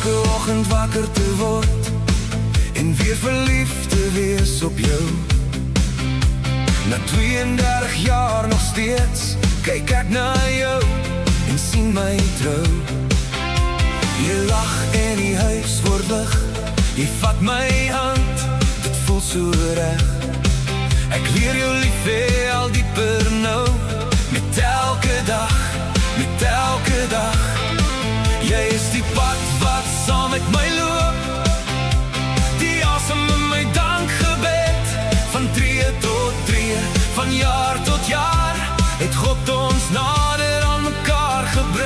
elke oggend wakker te word en weer verliefd te wees op jou. Na 32 jaar nog steeds kyk ek na jou en sien my trou. Jy lag en die huis word lig, jy vat my hand, dit voel so reg. Ek leer jou lief hê al dieper nou, met elke dag, met elke dag. Jy is die pad wat saam met my loop, die asem in my dankgebed. Van tree tot tree, van jaar tot jaar, het God ons nader aan mekaar gebring.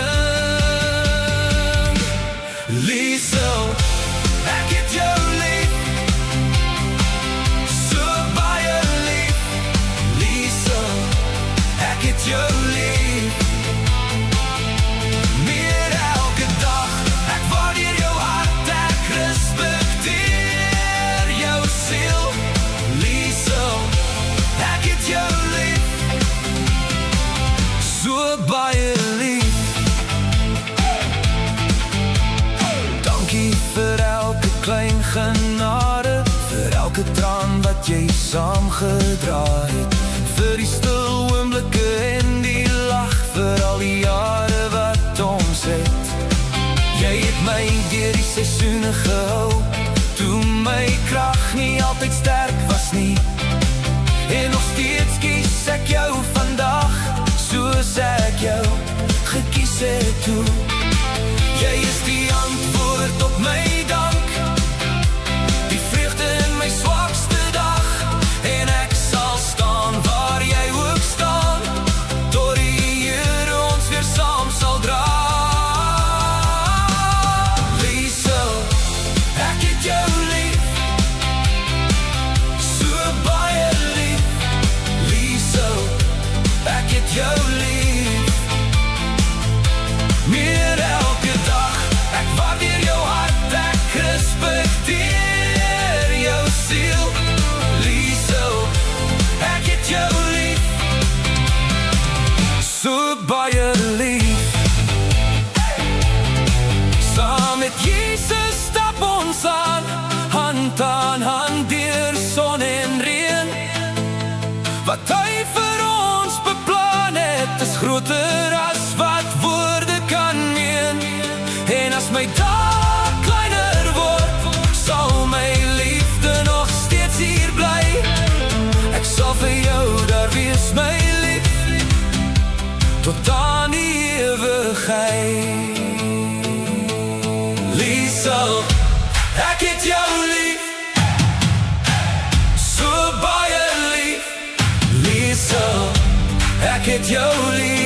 Liesel, ek het jou lief, so baie lief. Liesel, ek het jou lief, meer elke dag. Ek waardeer jou hart, ek respekteer jou siel. Liesel, ek het jou lief, so baie lief. Dankie vir elke klein genade, vir elke traan wat jy saamgedra het, vir die stil oomblikke en die lag, vir al die jare wat ons het. Jy het my deur die seisoene gehou, toe my krag nie altyd sterk was nie, en nog steeds kies ek jou vandag, soos ek jou gekies het toe. Jy is die antwoord op my dank, die vreugde in my swakste dag, en ek sal staan waar jy ook staan, tot die Here ons weer saam sal dra. Liesel, ek het jou lief, so baie lief. Liesel, ek het jou lief, meer elke dag. Ek waardeer jou hart, ek respekteer jou siel. Liesel, ek het jou lief, so baie lief. Saam met Jesus stap ons aan hand deur son en reën. Wat hy vir ons beplan het, is groter as wat woorde kan meen. En as my dag kleiner word, sal my liefde nog steeds hier bly. Ek sal vir jou daar wees, my lief, tot aan die ewigheid. Liesel, ek het jou lief, so baie lief. Liesel, ek het jou lief.